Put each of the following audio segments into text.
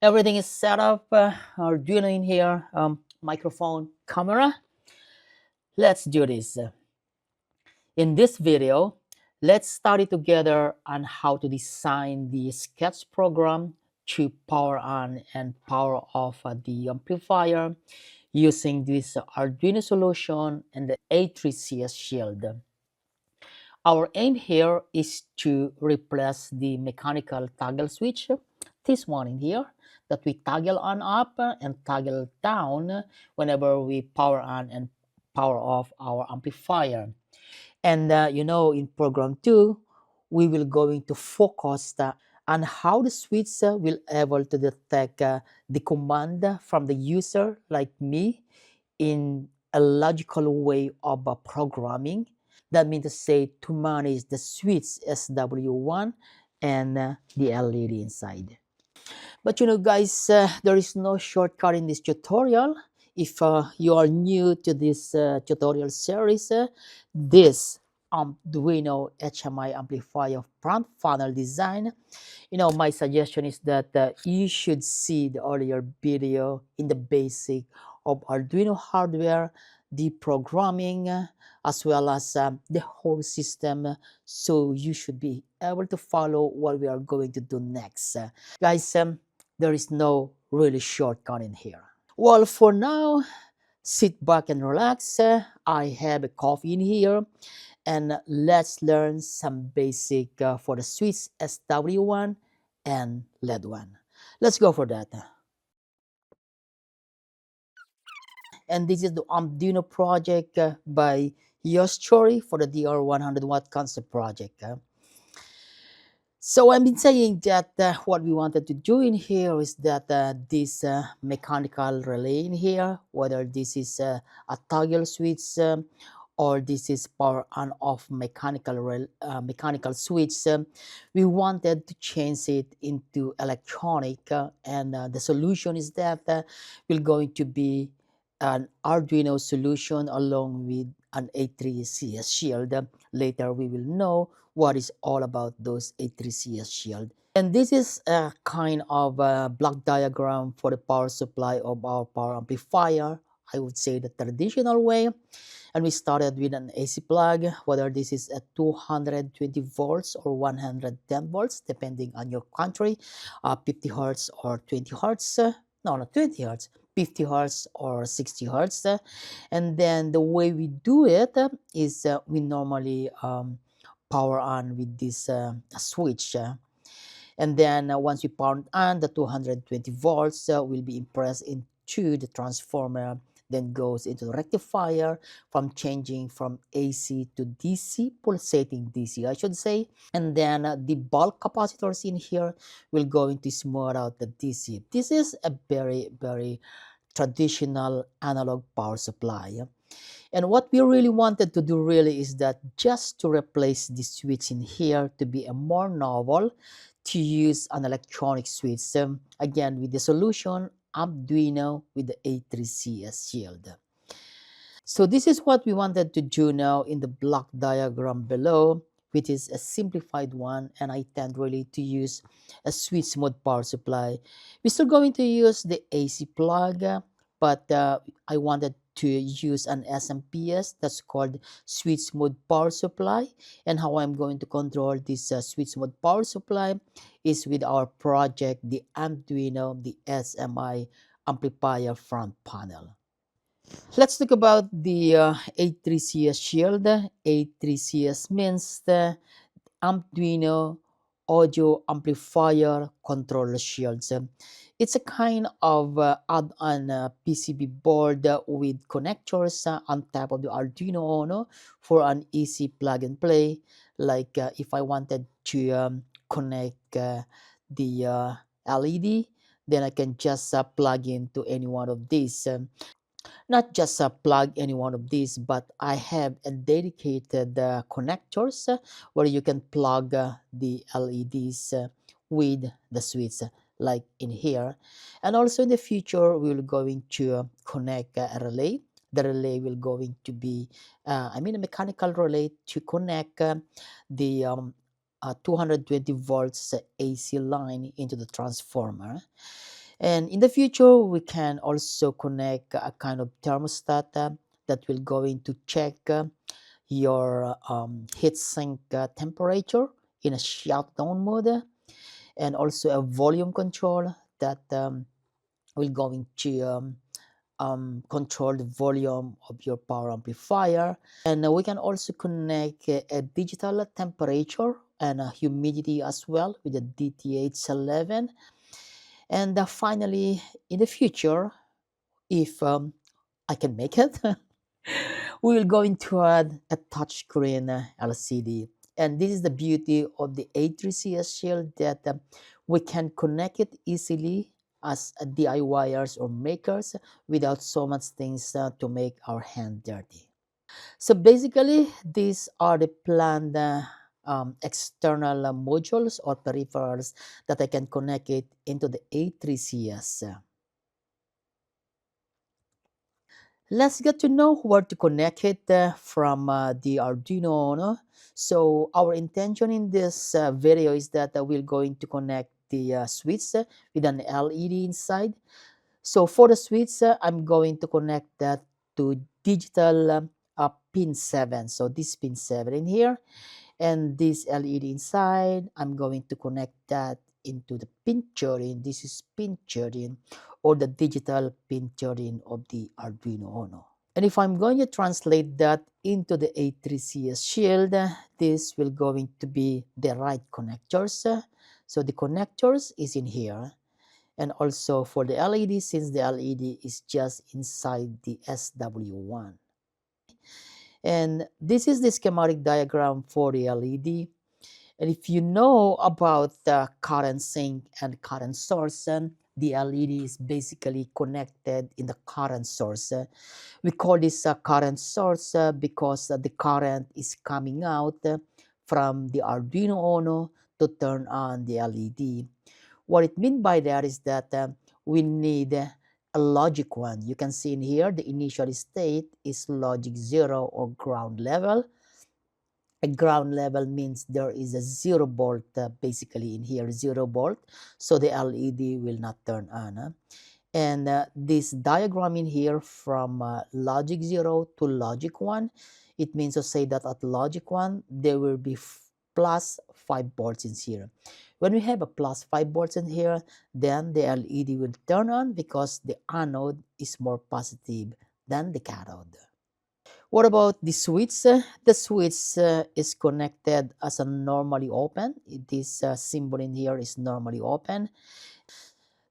Everything is set up. Arduino in here, microphone, camera. Let's do this. In this video, let's study together on how to design the sketch program to power on and power off the amplifier using this Arduino solution and the A3CS shield. Our aim here is to replace the mechanical toggle switch, this one in here, that we toggle on up and toggle down whenever we power on and power off our amplifier. And in program 2, we will going to focus on how the switch will able to detect the command from the user like me in a logical way of programming. That means to say to manage the switch SW1 and the LED inside. But guys, there is no shortcut in this tutorial. If you are new to this tutorial series, this Arduino HMI amplifier front panel design, my suggestion is that you should see the earlier video in the basic of Arduino hardware, the programming, as well as the whole system. So you should be able to follow what we are going to do next. Guys, there is no really shortcut in here. Well, for now, sit back and relax. I have a coffee in here, and let's learn some basic for the switch SW1 and LED1. Let's go for that. And this is the Arduino project by Yosh Chori for the DR 100 watt concept project. So I've been saying that what we wanted to do in here is that this mechanical relay in here, whether this is a toggle switch or this is power on off mechanical switch, we wanted to change it into electronic, and the solution is that we're going to be an Arduino solution along with an A3CS shield. Later we will know what is all about those A3CS shield. And this is a kind of a block diagram for the power supply of our power amplifier. I would say the traditional way. And we started with an AC plug, whether this is at 220 volts or 110 volts, depending on your country, 50 hertz or 20 hertz. No, not 20 hertz, 50 hertz or 60 hertz. And then the way we do it is we normally power on with this switch. And then once you power on, the 220 volts will be impressed into the transformer, then goes into the rectifier from changing from AC to DC, pulsating DC I should say. And then the bulk capacitors in here will go into smooth out the DC. This is a very, very traditional analog power supply. And what we really wanted to do really is that just to replace the switch in here to be a more novel, to use an electronic switch. Again, with the solution Arduino with the A3CS shield. So this is what we wanted to do now in the block diagram below, which is a simplified one, and I tend really to use a switch mode power supply. We're still going to use the AC plug, but I wanted to use an SMPS that's called switch mode power supply. And how I'm going to control this switch mode power supply is with our project, the AMPduino, the SMI amplifier front panel. Let's talk about the A3CS shield. A3CS means the Arduino audio amplifier controller shields. It's a kind of add-on PCB board with connectors on top of the Arduino Uno for an easy plug and play. Like if I wanted to connect the LED, then I can just plug into any one of these. Not just plug any one of these, but I have a dedicated connectors where you can plug the LEDs with the switch like in here. And also in the future we will going to connect a relay. The relay will going to be a mechanical relay to connect the 220 volts AC line into the transformer. And in the future, we can also connect a kind of thermostat that will going to check your heatsink temperature in a shutdown mode, and also a volume control that will going to control the volume of your power amplifier. And we can also connect a digital temperature and a humidity as well with the DTH11. And finally, in the future, if I can make it, we will going to add a touchscreen LCD. And this is the beauty of the A3CS Shield, that we can connect it easily as DIYers or makers without so much things to make our hand dirty. So basically, these are the planned external modules or peripherals that I can connect it into the A3CS. Let's get to know where to connect it from the Arduino Uno. So our intention in this video is that we're going to connect the switch with an LED inside. So for the switch, I'm going to connect that to digital pin 7. So this pin 7 in here, and this LED inside, I'm going to connect that into the pin 13. This is pin 13, or the digital pin 13 of the Arduino Uno. And if I'm going to translate that into the A3CS Shield, this will going to be the right connectors. So the connectors is in here. And also for the LED, since the LED is just inside the SW1. And this is the schematic diagram for the LED. And if you know about the current sink and current source, the LED is basically connected in the current source. We call this a current source because the current is coming out from the Arduino Uno to turn on the LED. What it means by that is that we need a logic 1. You can see in here the initial state is logic 0 or ground level. A ground level means there is a 0 volt basically in here, 0 volt, so the LED will not turn on. And this diagram in here from logic 0 to logic 1, it means to say that at logic 1 there will be plus 5 volts in here. When we have a plus 5 volts in here, then the LED will turn on because the anode is more positive than the cathode. What about the switch? The switch is connected as a normally open. This symbol in here is normally open.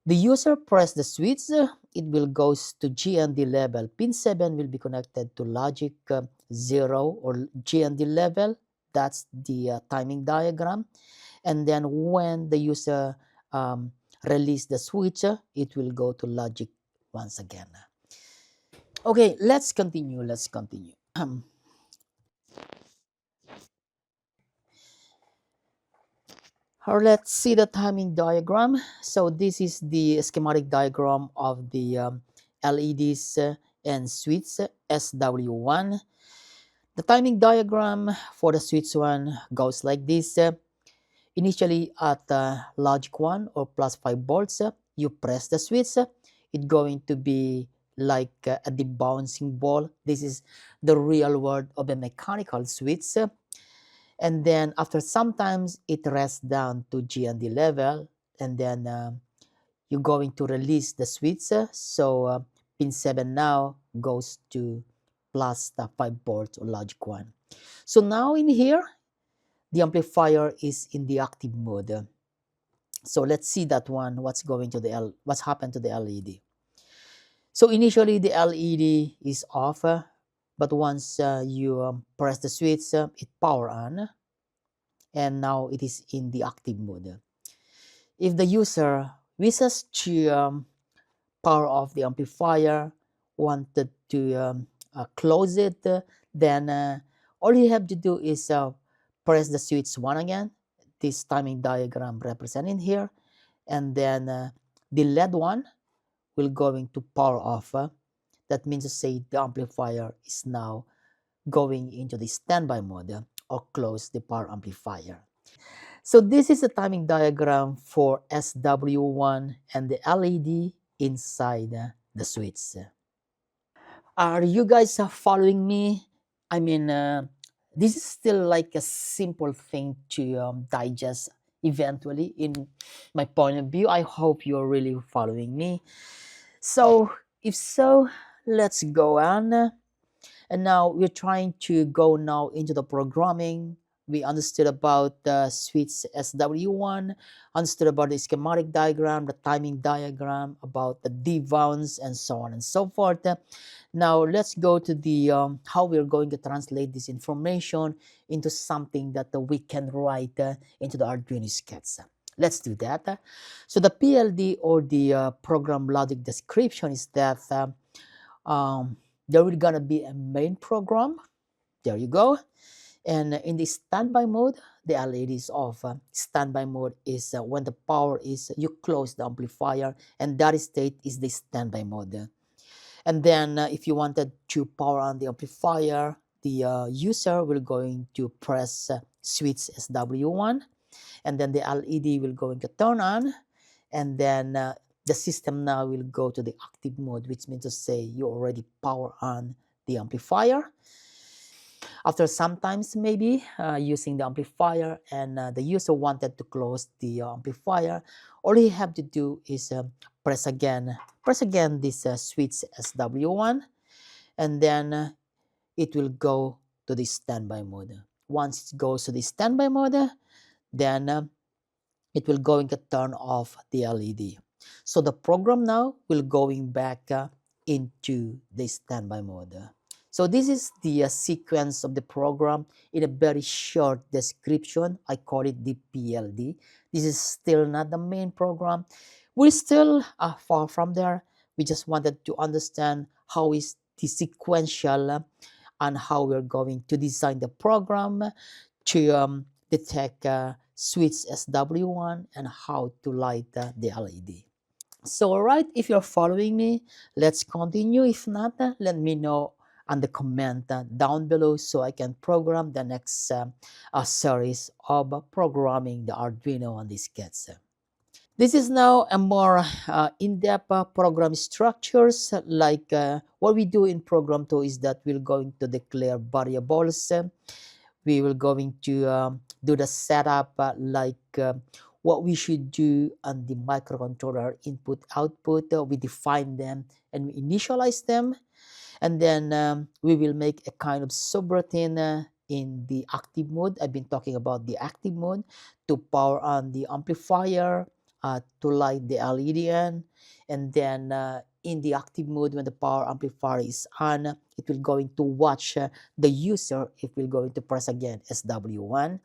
The user press the switch, it will goes to GND level. Pin 7 will be connected to logic 0 or GND level. That's the timing diagram. And then when the user release the switch, it will go to logic once again. Okay, let's continue. Or let's see the timing diagram. So this is the schematic diagram of the LEDs and switch SW1. The timing diagram for the switch 1 goes like this. Initially at logic 1 or plus 5 volts, you press the switch. It's going to be like a debouncing ball. This is the real word of a mechanical switch. And then after sometimes it rests down to GND level, and then you're going to release the switch. So pin 7 now goes to plus the 5 volts or logic 1. So now in here, the amplifier is in the active mode. So let's see that one, what's happened to the LED. So initially the LED is off, but once you press the switch, it power on, and now it is in the active mode. If the user wishes to power off the amplifier, wanted to close it, then all you have to do is press the switch 1 again, this timing diagram represented here, and then the LED one will going to power off. That means to say the amplifier is now going into the standby mode or close the power amplifier. So this is a timing diagram for SW1 and the LED inside the switch. Are you guys following me? I mean, this is still like a simple thing to digest eventually in my point of view. I hope you're really following me. So, if so, let's go on. And now we're trying to go now into the programming. We understood about the switch SW1, understood about the schematic diagram, the timing diagram, about the debounds, and so on and so forth. Now let's go to the how we're going to translate this information into something that we can write into the Arduino sketch. Let's do that. So the PLD, or the program logic description, is that um, there will gonna be a main program. There you go. And in the standby mode, the LED is off. Standby mode is when the power is, you close the amplifier, and that state is the standby mode. And then if you wanted to power on the amplifier, the user will going to press switch SW1, and then the LED will going to turn on, and then the system now will go to the active mode, which means to say you already power on the amplifier. After sometimes maybe using the amplifier, and the user wanted to close the amplifier, all you have to do is press again this switch SW1, and then it will go to the standby mode. Once it goes to the standby mode, then it will going to turn off the LED. So the program now will going back into the standby mode. So this is the sequence of the program in a very short description. I call it the PLD. This is still not the main program. We're still far from there. We just wanted to understand how is the sequential and how we're going to design the program to detect switch SW1 and how to light the LED. So, all right, if you're following me, let's continue. If not, let me know on the comment down below so I can program the next series of programming the Arduino on these kits. This is now a more in-depth program structures. Like what we do in program 2 is that we're going to declare variables. We will going to do the setup like what we should do on the microcontroller input output. We define them and we initialize them, and then we will make a kind of subroutine in the active mode. I've been talking about the active mode to power on the amplifier, to light the LED on, and then in the active mode, when the power amplifier is on, it will going to watch the user if we're going to press again SW1.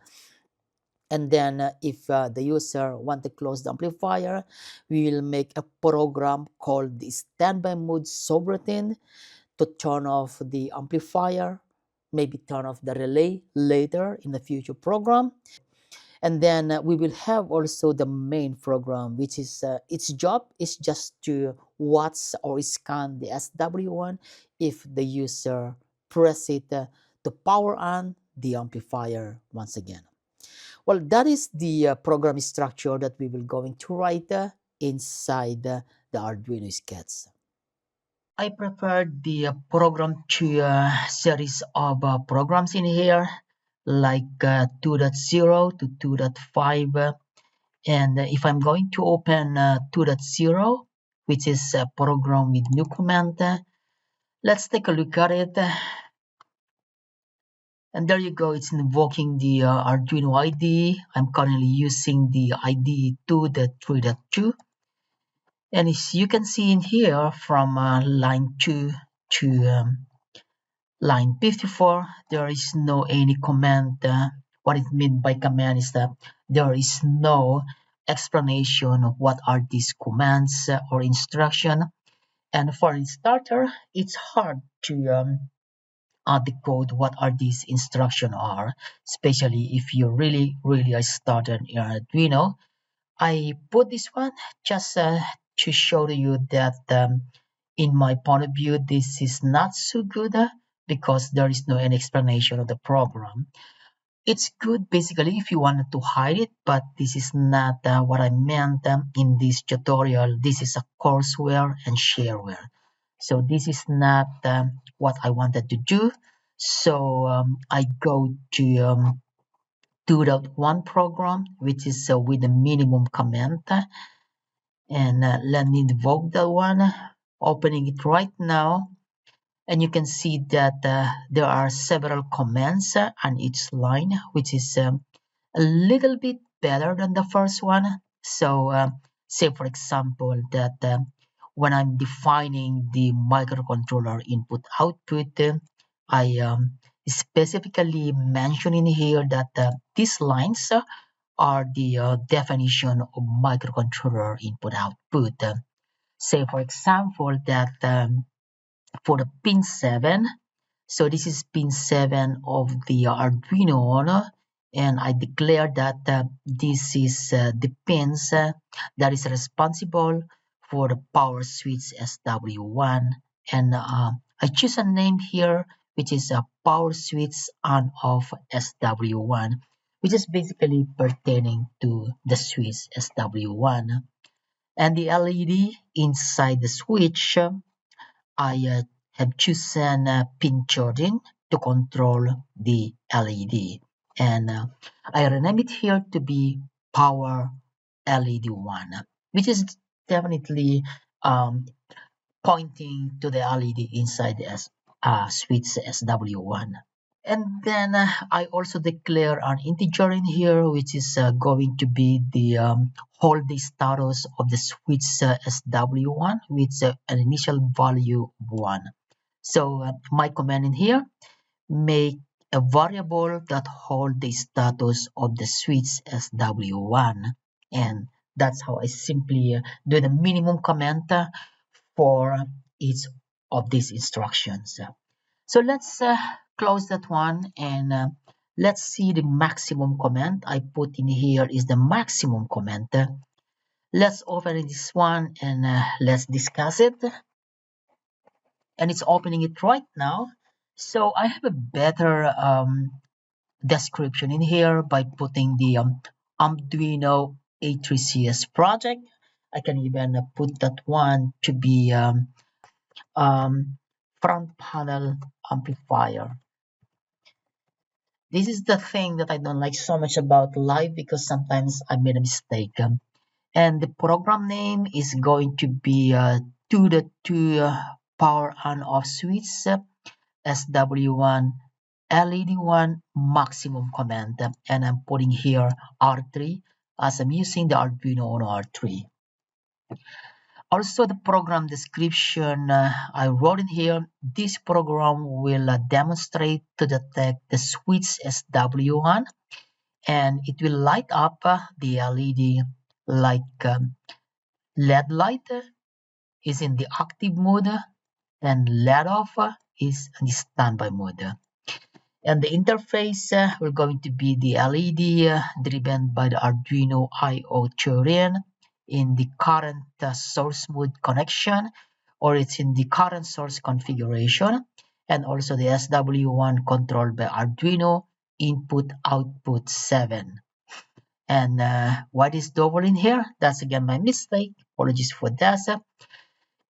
And then if the user want to close the amplifier, we will make a program called the standby mode subroutine to turn off the amplifier, maybe turn off the relay later in the future program. And then we will have also the main program, which is its job is just to watch or scan the SW1 if the user press it to power on the amplifier once again. Well, that is the program structure that we will going to write inside the Arduino sketch. I prepared the program to a series of programs in here, like 2.0 to 2.5. And if I'm going to open 2.0, which is a program with new command, let's take a look at it. And there you go, it's invoking the Arduino IDE. I'm currently using the IDE 2.3.2. And as you can see in here, from line 2 to line 54, there is no any command. What it means by command is that there is no explanation of what are these commands or instruction. And for a starter, it's hard to decode what are these instruction are, especially if you really are started in Arduino. I put this one just to show you that in my point of view, this is not so good because there is no any explanation of the program. It's good basically if you wanted to hide it, but this is not what I meant in this tutorial. This is a courseware and shareware. So this is not what I wanted to do. So I go to one program, which is with the minimum comment. And let me invoke that one, opening it right now. And you can see that there are several commands on each line, which is a little bit better than the first one. So say for example that when I'm defining the microcontroller input output, I specifically mention in here that these lines are the definition of microcontroller input output. Say for example that for the pin 7, so this is pin 7 of the Arduino, and I declare that this is the pins that is responsible for the power switch SW1, and I choose a name here which is a power switch on off SW1, which is basically pertaining to the switch SW1, and the LED inside the switch I have chosen pin charging to control the LED, and I rename it here to be power LED1, which is definitely um, pointing to the LED inside the switch SW1. And then I also declare an integer in here, which is going to be the hold the status of the switch SW1 with an initial value of 1. So my command in here, make a variable that hold the status of the switch SW1. And that's how I simply do the minimum comment for each of these instructions. So let's close that one, and let's see the maximum comment I put in here is the maximum comment. Let's open this one and let's discuss it. And it's opening it right now. So I have a better description in here by putting the Arduino A3CS project. I can even put that one to be front panel amplifier. This is the thing that I don't like so much about live, because sometimes I made a mistake. And the program name is going to be to the two power on off switch SW1 LED1 maximum command. And I'm putting here R3 as I'm using the Arduino Uno R3. Also, the program description I wrote in here, this program will demonstrate to detect the switch SW1, and it will light up the LED like LED light is in the active mode and LED off is in the standby mode. And the interface will going to be the LED driven by the Arduino I/O terrain in the current source mode connection, or it's in the current source configuration, and also the SW1 controlled by Arduino input output 7. And what is double in here? That's again my mistake. Apologies for that.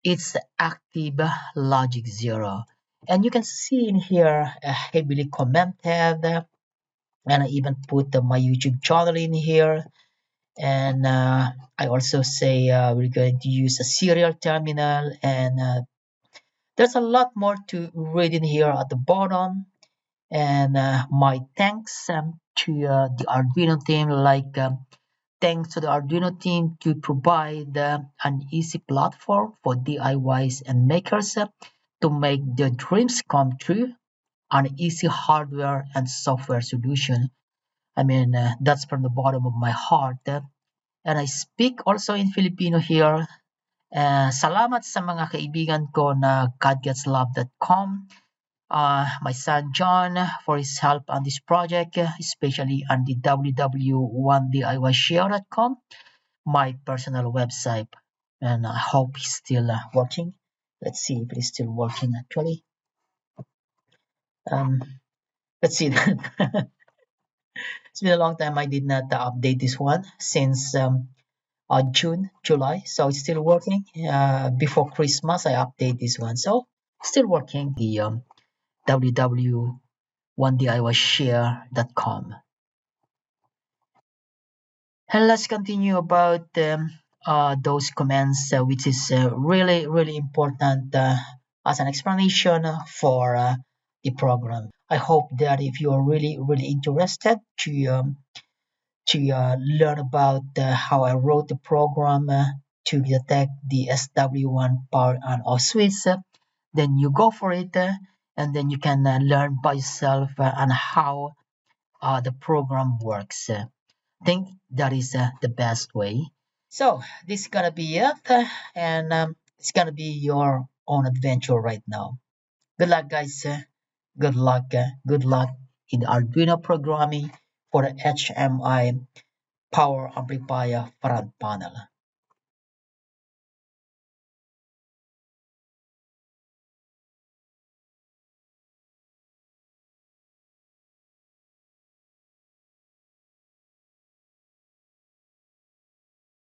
It's active logic 0. And you can see in here heavily commented, and I even put my YouTube channel in here. And I also say we're going to use a serial terminal, and there's a lot more to read in here at the bottom. And my thanks to the Arduino team, like thanks to the Arduino team to provide an easy platform for DIYs and makers to make their dreams come true, an easy hardware and software solution. I mean, that's from the bottom of my heart. And I speak also in Filipino here. Salamat sa mga kaibigan ko na godgetslove.com. My son John for his help on this project, especially on the www1diyshow.com, my personal website. And I hope he's still working. Let's see if it's still working actually. Let's see. It's been a long time I did not update this one since June, July. So it's still working. Before Christmas, I update this one. So still working. The www.1DIYshare.com. And let's continue about those commands, which is really, really important as an explanation for the program. I hope that if you are really, really interested to learn about how I wrote the program to detect the SW1 power on off switch, then you go for it, and then you can learn by yourself on how the program works. Think that is the best way. So this is gonna be it, and it's gonna be your own adventure right now. Good luck, guys. Good luck. Good luck in Arduino programming for the HMI power amplifier front panel.